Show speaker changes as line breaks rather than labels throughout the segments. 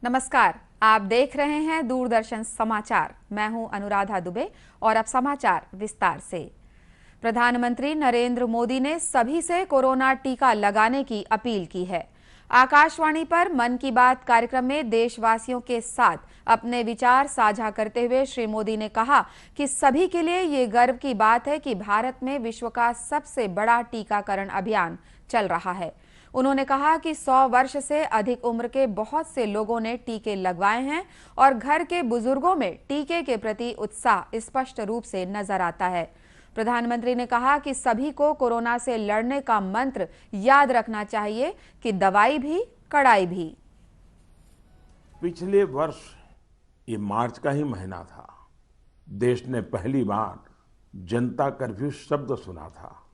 नमस्कार, आप देख रहे हैं दूरदर्शन समाचार। मैं हूं अनुराधा दुबे और अब समाचार विस्तार से। प्रधानमंत्री नरेंद्र मोदी ने सभी से कोरोना टीका लगाने की अपील की है। आकाशवाणी पर मन की बात कार्यक्रम में देशवासियों के साथ अपने विचार साझा करते हुए श्री मोदी ने कहा कि सभी के लिए ये गर्व की बात है कि भारत में विश्व का सबसे बड़ा टीकाकरण अभियान चल रहा है। उन्होंने कहा कि 100 वर्ष से अधिक उम्र के बहुत से लोगों ने टीके लगवाए हैं और घर के बुजुर्गों में टीके के प्रति उत्साह स्पष्ट रूप से नजर आता है। प्रधानमंत्री ने कहा कि सभी को कोरोना से लड़ने का मंत्र याद रखना चाहिए कि दवाई भी कड़ाई भी।
पिछले वर्ष ये मार्च का ही महीना था। देश ने पहली बार जनता कर्फ्यू शब्द सुना था,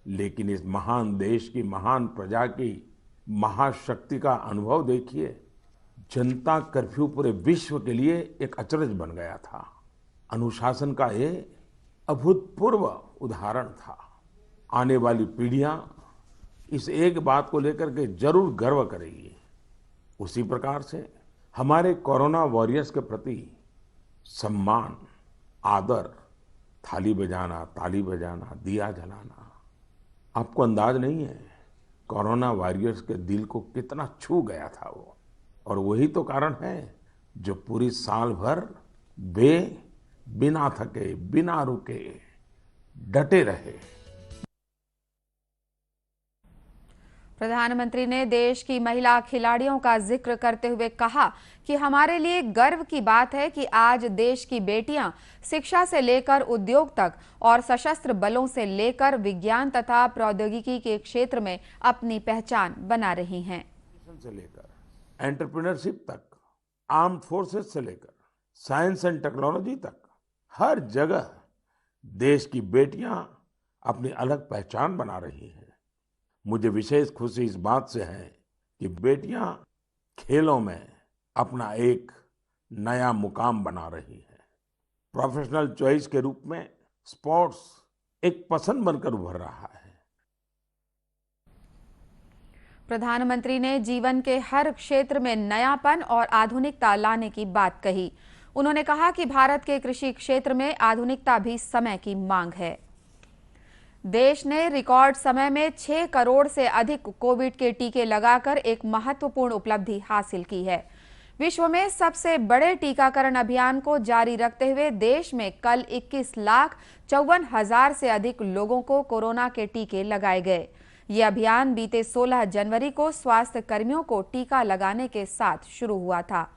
लेकिन इस महान देश की महान प्रजा की महाशक्ति का अनुभव देखिए। जनता कर्फ्यू पूरे विश्व के लिए एक अचरज बन गया था। अनुशासन का ये अभूतपूर्व उदाहरण था। आने वाली पीढ़ियां इस एक बात को लेकर के जरूर गर्व करेगी। उसी प्रकार से हमारे कोरोना वॉरियर्स के प्रति सम्मान, आदर, थाली बजाना, ताली बजाना, दिया जलाना, आपको अंदाज नहीं है कोरोना वॉरियर्स के दिल को कितना छू गया था वो। और वही तो कारण है जो पूरी साल भर वे बिना थके, बिना रुके डटे रहे।
प्रधानमंत्री ने देश की महिला खिलाड़ियों का जिक्र करते हुए कहा कि हमारे लिए गर्व की बात है कि आज देश की बेटियां शिक्षा से लेकर उद्योग तक और सशस्त्र बलों से लेकर विज्ञान तथा प्रौद्योगिकी के क्षेत्र में अपनी पहचान बना रही हैं।
से लेकर एंटरप्रेन्योरशिप तक, आर्म्ड फोर्सेस से लेकर साइंस एंड टेक्नोलॉजी तक, हर जगह देश की बेटियां अपनी अलग पहचान बना रही हैं। मुझे विशेष खुशी इस बात से है कि बेटियां खेलों में अपना एक नया मुकाम बना रही हैं। प्रोफेशनल चॉइस के रूप में स्पोर्ट्स एक पसंद बनकर उभर रहा है।
प्रधानमंत्री ने जीवन के हर क्षेत्र में नयापन और आधुनिकता लाने की बात कही। उन्होंने कहा कि भारत के कृषि क्षेत्र में आधुनिकता भी समय की मांग है। देश ने रिकॉर्ड समय में 6 करोड़ से अधिक कोविड के टीके लगाकर एक महत्वपूर्ण उपलब्धि हासिल की है। विश्व में सबसे बड़े टीकाकरण अभियान को जारी रखते हुए देश में कल 21,54,000 से अधिक लोगों को कोरोना के टीके लगाए गए। ये अभियान बीते 16 जनवरी को स्वास्थ्य कर्मियों को टीका लगाने के साथ शुरू हुआ था।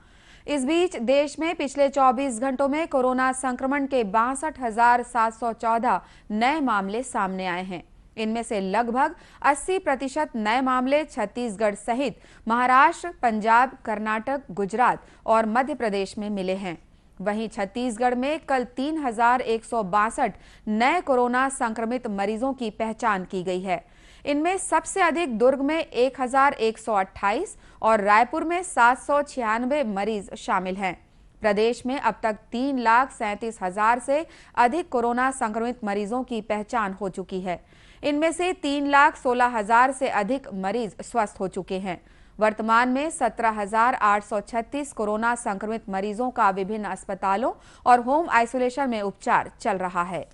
इस बीच देश में पिछले 24 घंटों में कोरोना संक्रमण के 62,714 नए मामले सामने आए हैं। इनमें से लगभग 80% नए मामले छत्तीसगढ़ सहित महाराष्ट्र, पंजाब, कर्नाटक, गुजरात और मध्य प्रदेश में मिले हैं। वहीं छत्तीसगढ़ में कल 3,162 नए कोरोना संक्रमित मरीजों की पहचान की गई है। इनमें सबसे अधिक दुर्ग में 1,128 और रायपुर में 796 मरीज शामिल हैं। प्रदेश में अब तक 3,37,000 से अधिक कोरोना संक्रमित मरीजों की पहचान हो चुकी है। इनमें से 3,16,000 से अधिक मरीज स्वस्थ हो चुके हैं। वर्तमान में 17,836 कोरोना संक्रमित मरीजों का विभिन्न अस्पतालों और होम आइसोलेशन में उपचार चल रहा है।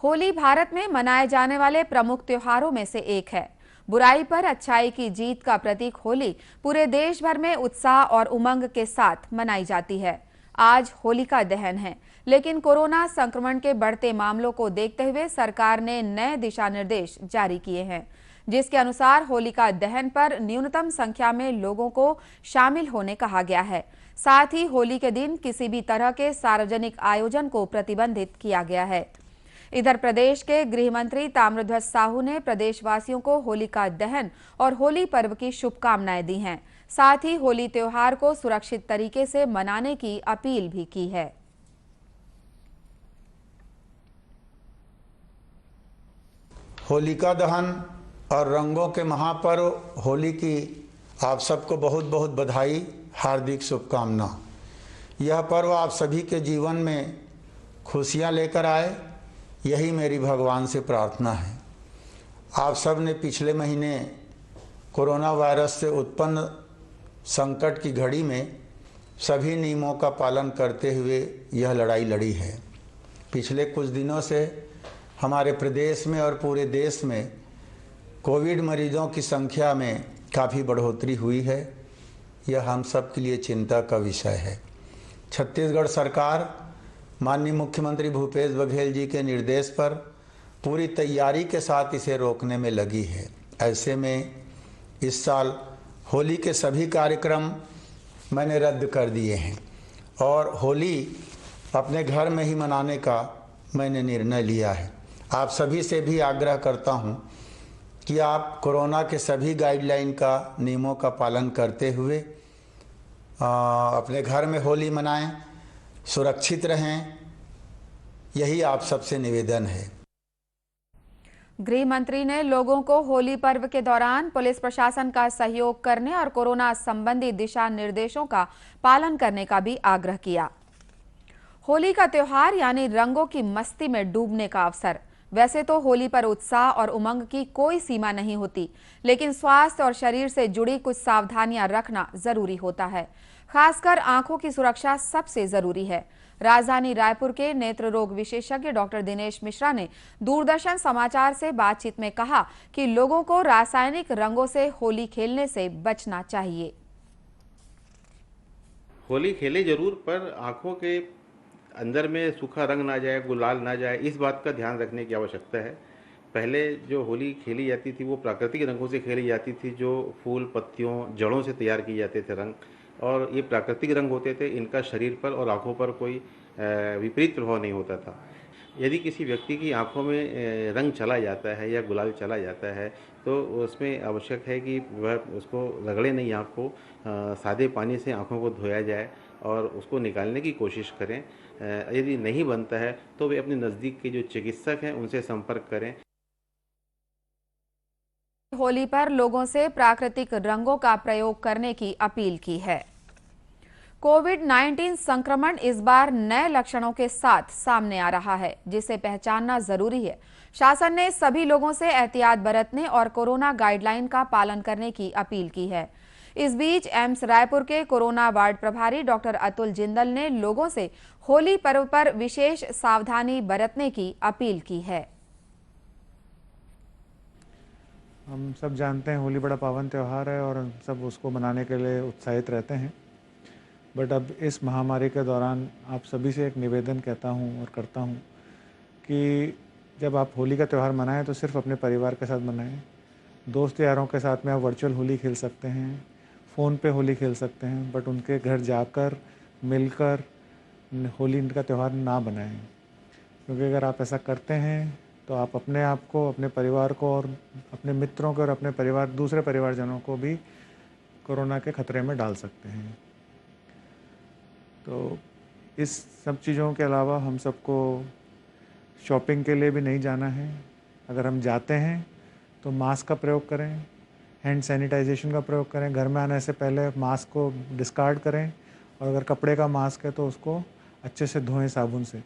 होली भारत में मनाए जाने वाले प्रमुख त्योहारों में से एक है। बुराई पर अच्छाई की जीत का प्रतीक होली पूरे देश भर में उत्साह और उमंग के साथ मनाई जाती है। आज होलिका दहन है, लेकिन कोरोना संक्रमण के बढ़ते मामलों को देखते हुए सरकार ने नए दिशा निर्देश जारी किए हैं, जिसके अनुसार होलिका दहन पर न्यूनतम संख्या में लोगों को शामिल होने कहा गया है। साथ ही होली के दिन किसी भी तरह के सार्वजनिक आयोजन को प्रतिबंधित किया गया है। इधर प्रदेश के गृह मंत्री ताम्रध्वज साहू ने प्रदेशवासियों को होलिका दहन और होली पर्व की शुभकामनाएं दी हैं। साथ ही होली त्योहार को सुरक्षित तरीके से मनाने की अपील भी की है।
होलिका दहन और रंगों के महापर्व होली की आप सबको बहुत बहुत बधाई, हार्दिक शुभकामना। यह पर्व आप सभी के जीवन में खुशियां लेकर आए, यही मेरी भगवान से प्रार्थना है। आप सब ने पिछले महीने कोरोना वायरस से उत्पन्न संकट की घड़ी में सभी नियमों का पालन करते हुए यह लड़ाई लड़ी है। पिछले कुछ दिनों से हमारे प्रदेश में और पूरे देश में कोविड मरीजों की संख्या में काफ़ी बढ़ोतरी हुई है। यह हम सब के लिए चिंता का विषय है। छत्तीसगढ़ सरकार माननीय मुख्यमंत्री भूपेश बघेल जी के निर्देश पर पूरी तैयारी के साथ इसे रोकने में लगी है। ऐसे में इस साल होली के सभी कार्यक्रम मैंने रद्द कर दिए हैं और होली अपने घर में ही मनाने का मैंने निर्णय लिया है। आप सभी से भी आग्रह करता हूं कि आप कोरोना के सभी गाइडलाइन का नियमों का पालन करते हुए अपने घर में होली मनाएं, सुरक्षित रहें, यही आप सबसे निवेदन है।
गृह मंत्री ने लोगों को होली पर्व के दौरान पुलिस प्रशासन का सहयोग करने और कोरोना संबंधी दिशा निर्देशों का पालन करने का भी आग्रह किया। होली का त्योहार यानी रंगों की मस्ती में डूबने का अवसर। वैसे तो होली पर उत्साह और उमंग की कोई सीमा नहीं होती, लेकिन स्वास्थ्य और शरीर से जुड़ी कुछ सावधानियां रखना जरूरी होता है। खासकर आंखों की सुरक्षा सबसे जरूरी है। राजधानी रायपुर के नेत्र रोग विशेषज्ञ डॉक्टर दिनेश मिश्रा ने दूरदर्शन समाचार से बातचीत में कहा कि लोगों को रासायनिक रंगों से होली खेलने से बचना चाहिए।
होली खेले जरूर, पर आंखों के अंदर में सूखा रंग ना जाए, गुलाल ना जाए, इस बात का ध्यान रखने की आवश्यकता है। पहले जो होली खेली जाती थी वो प्राकृतिक रंगों से खेली जाती थी, जो फूल पत्तियों जड़ों से तैयार किए जाते थे रंग, और ये प्राकृतिक रंग होते थे। इनका शरीर पर और आंखों पर कोई विपरीत प्रभाव नहीं होता था। यदि किसी व्यक्ति की आंखों में रंग चला जाता है या गुलाल चला जाता है तो उसमें आवश्यक है कि वह उसको रगड़े नहीं, आँख को सादे पानी से आँखों को धोया जाए और उसको निकालने की कोशिश करें। यदि नहीं बनता है तो वे अपने नज़दीक के जो चिकित्सक हैं उनसे संपर्क करें।
होली पर लोगों से प्राकृतिक रंगों का प्रयोग करने की अपील की है। कोविड-19 संक्रमण इस बार नए लक्षणों के साथ सामने आ रहा है, जिसे पहचानना जरूरी है। शासन ने सभी लोगों से एहतियात बरतने और कोरोना गाइडलाइन का पालन करने की अपील की है। इस बीच एम्स रायपुर के कोरोना वार्ड प्रभारी डॉक्टर अतुल जिंदल ने लोगों से होली पर्व पर विशेष सावधानी बरतने की अपील की है।
हम सब जानते हैं होली बड़ा पावन त्यौहार है और हम सब उसको मनाने के लिए उत्साहित रहते हैं। बट अब इस महामारी के दौरान आप सभी से एक निवेदन कहता हूं और करता हूं कि जब आप होली का त्यौहार मनाएं तो सिर्फ अपने परिवार के साथ मनाएं। दोस्त यारों के साथ में आप वर्चुअल होली खेल सकते हैं, फ़ोन पे होली खेल सकते हैं, बट उनके घर जाकर मिलकर होली का त्यौहार ना बनाएं, क्योंकि अगर आप ऐसा करते हैं तो आप अपने आप को, अपने परिवार को और अपने मित्रों को और अपने परिवार दूसरे परिवारजनों को भी कोरोना के खतरे में डाल सकते हैं। तो इस सब चीज़ों के अलावा हम सबको शॉपिंग के लिए भी नहीं जाना है। अगर हम जाते हैं तो मास्क का प्रयोग करें, हैंड सैनिटाइजेशन का प्रयोग करें, घर में आने से पहले मास्क को डिस्कार्ड करें और अगर कपड़े का मास्क है तो उसको अच्छे से धोएं साबुन से,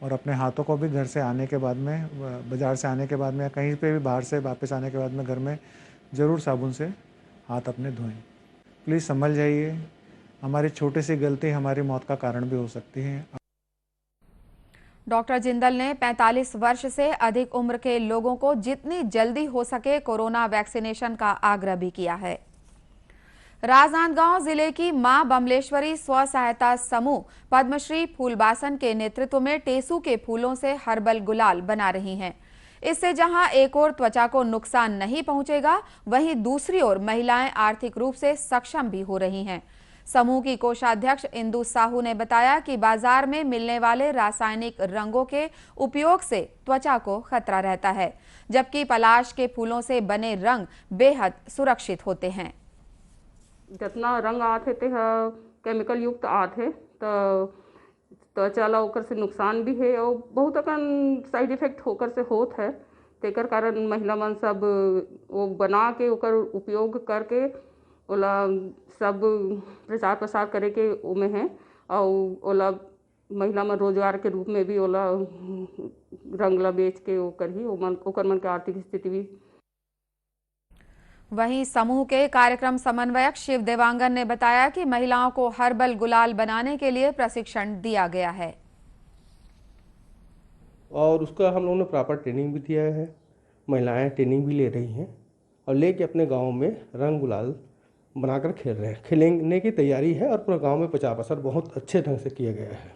और अपने हाथों को भी घर से आने के बाद में, बाज़ार से आने के बाद में या कहीं पे भी बाहर से वापस आने के बाद में घर में ज़रूर साबुन से हाथ अपने धोएं। प्लीज़ संभल जाइए, हमारी छोटी सी गलती हमारी मौत का कारण भी हो सकती है।
डॉक्टर जिंदल ने 45 वर्ष से अधिक उम्र के लोगों को जितनी जल्दी हो सके कोरोना वैक्सीनेशन का आग्रह भी किया है। राजनांदगांव जिले की मां बमलेश्वरी स्व सहायता समूह पद्मश्री फूलबासन के नेतृत्व में टेसू के फूलों से हर्बल गुलाल बना रही हैं। इससे जहां एक ओर त्वचा को नुकसान नहीं पहुंचेगा, वहीं दूसरी ओर महिलाएं आर्थिक रूप से सक्षम भी हो रही हैं। समूह की कोषाध्यक्ष इंदु साहू ने बताया कि बाजार में मिलने वाले रासायनिक रंगों के उपयोग से त्वचा को खतरा रहता है, जबकि पलाश के फूलों से बने रंग बेहद सुरक्षित होते हैं।
जितना रंग आते थे केमिकल युक्त आते तो त्वचा ला ओकर से नुकसान भी है और बहुत अकन साइड इफेक्ट होकर से होत है। तेकर कारण महिला मन सब वो बना के ओकर उपयोग करके ओला सब प्रचार प्रसार करे के उमें है और ओला महिला मन रोजगार के रूप में भी ओला रंग ला बेच के ओकर मन के आर्थिक स्थिति भी।
वहीं समूह के कार्यक्रम समन्वयक शिव देवांगन ने बताया कि महिलाओं को हर्बल गुलाल बनाने के लिए प्रशिक्षण दिया गया है
और उसका हम लोगों ने प्रॉपर ट्रेनिंग भी दिया है। महिलाएं ट्रेनिंग भी ले रही हैं और लेके अपने गांव में रंग गुलाल बनाकर खेल रहे हैं। खेलने की तैयारी है और पूरे गांव में प्रचार प्रसार बहुत अच्छे ढंग से किया गया है।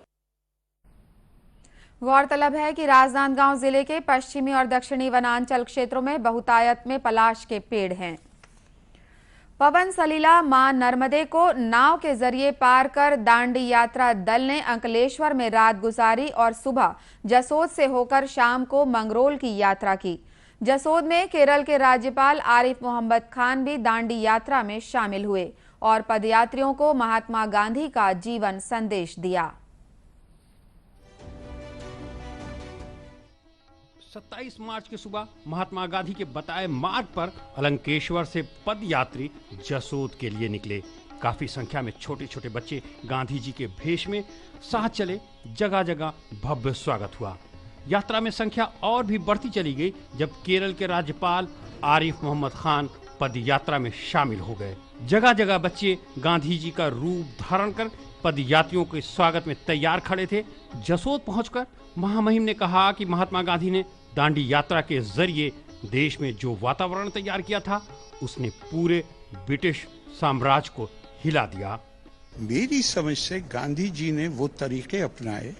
गौरतलब है कि राजनांदगांव जिले के पश्चिमी और दक्षिणी वनांचल क्षेत्रों में बहुतायत में पलाश के पेड़ हैं। पवन सलीला मां नर्मदे को नाव के जरिए पार कर दांडी यात्रा दल ने अंकलेश्वर में रात गुजारी और सुबह जसोद से होकर शाम को मंगरोल की यात्रा की। जसोद में केरल के राज्यपाल आरिफ मोहम्मद खान भी दांडी यात्रा में शामिल हुए और पदयात्रियों को महात्मा गांधी का जीवन संदेश दिया।
27 मार्च की सुबह महात्मा गांधी के बताए मार्ग पर अलंकेश्वर से पदयात्री जसोद के लिए निकले। काफी संख्या में छोटे छोटे बच्चे गांधी जी के भेष में साथ चले। जगह जगह भव्य स्वागत हुआ। यात्रा में संख्या और भी बढ़ती चली गई जब केरल के राज्यपाल आरिफ मोहम्मद खान पद यात्रा में शामिल हो गए। जगह जगह बच्चे गांधी जी का रूप धारण कर पद यात्रियों के स्वागत में तैयार खड़े थे। जसोद पहुंचकर महामहिम ने कहा कि महात्मा गांधी ने दांडी यात्रा के जरिए देश में जो वातावरण तैयार किया था उसने पूरे ब्रिटिश साम्राज्य को हिला दिया।
मेरी समझ से गांधी जी ने वो तरीके अपनाए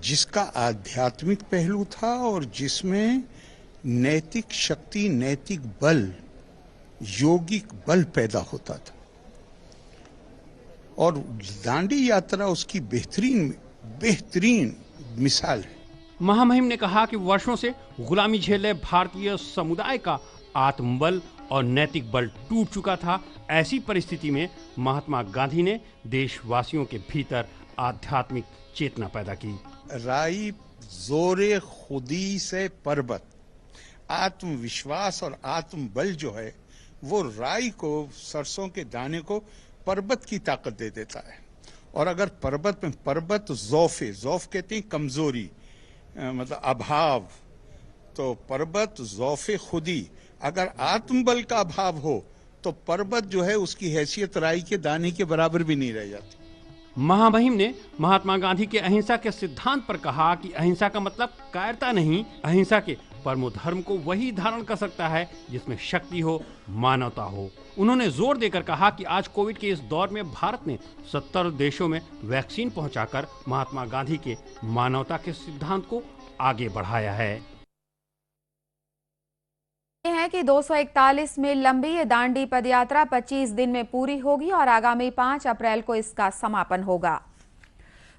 जिसका आध्यात्मिक पहलू था और जिसमें नैतिक शक्ति, नैतिक बल, योगिक बल पैदा होता था और दांडी यात्रा उसकी बेहतरीन मिसाल है।
महामहिम ने कहा कि वर्षों से गुलामी झेले भारतीय समुदाय का आत्मबल और नैतिक बल टूट चुका था। ऐसी परिस्थिति में महात्मा गांधी ने देशवासियों के भीतर आध्यात्मिक चेतना पैदा की।
राई जोरे खुदी से पर्वत, आत्मविश्वास और आत्मबल जो है वो राई को, सरसों के दाने को पर्वत की ताकत दे देता है। और अगर पर्वत ज़ौफ़ कहते हैं कमजोरी, मतलब अभाव, तो पर्वत ज़ौफ़े खुदी, अगर आत्मबल का अभाव हो तो पर्वत जो है उसकी हैसियत राई के दाने के बराबर भी नहीं रह जाती।
महामहिम ने महात्मा गांधी के अहिंसा के सिद्धांत पर कहा कि अहिंसा का मतलब कायरता नहीं, अहिंसा के परमो धर्म को वही धारण कर सकता है जिसमें शक्ति हो, मानवता हो। उन्होंने जोर देकर कहा कि आज कोविड के इस दौर में भारत ने 70 देशों में वैक्सीन पहुंचाकर महात्मा गांधी के मानवता के सिद्धांत को आगे बढ़ाया है।
है कि 241 मील लंबी ये दांडी पदयात्रा 25 दिन में पूरी होगी और आगामी 5 अप्रैल को इसका समापन होगा।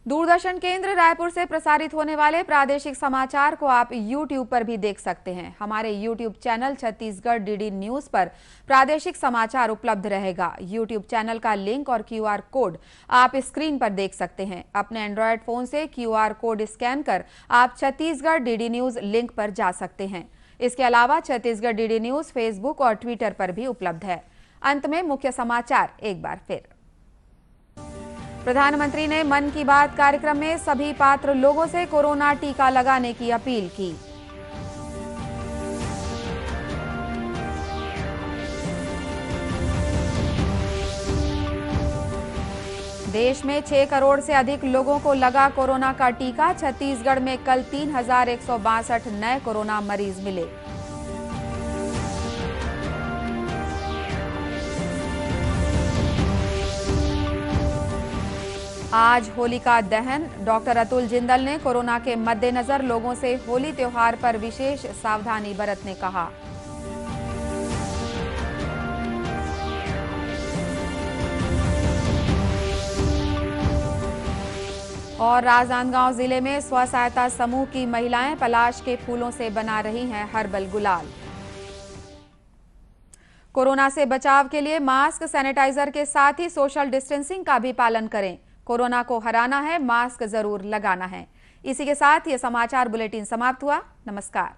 दूरदर्शन केंद्र रायपुर से प्रसारित होने वाले प्रादेशिक समाचार को आप YouTube पर भी देख सकते हैं। हमारे YouTube channel Chhattisgarh DD news पर प्रादेशिक समाचार उपलब्ध रहेगा। YouTube चैनल का लिंक और QR कोड आप स्क्रीन पर देख सकते हैं। अपने एंड्रॉयड फोन से QR कोड स्कैन कर आप छत्तीसगढ़ डीडी न्यूज लिंक पर जा सकते हैं। इसके अलावा छत्तीसगढ़ डीडी न्यूज फेसबुक और ट्विटर पर भी उपलब्ध है। अंत में मुख्य समाचार एक बार फिर। प्रधानमंत्री ने मन की बात कार्यक्रम में सभी पात्र लोगों से कोरोना टीका लगाने की अपील की। देश में 6 करोड़ से अधिक लोगों को लगा कोरोना का टीका। छत्तीसगढ़ में कल 3162 नए कोरोना मरीज मिले। आज होलिका दहन। डॉक्टर अतुल जिंदल ने कोरोना के मद्देनजर लोगों से होली त्योहार पर विशेष सावधानी बरतने कहा। और राजनांदगांव जिले में स्व सहायता समूह की महिलाएं पलाश के फूलों से बना रही हैं हर्बल गुलाल। कोरोना से बचाव के लिए मास्क, सैनिटाइजर के साथ ही सोशल डिस्टेंसिंग का भी पालन करें। कोरोना को हराना है, मास्क जरूर लगाना है। इसी के साथ ये समाचार बुलेटिन समाप्त हुआ। नमस्कार।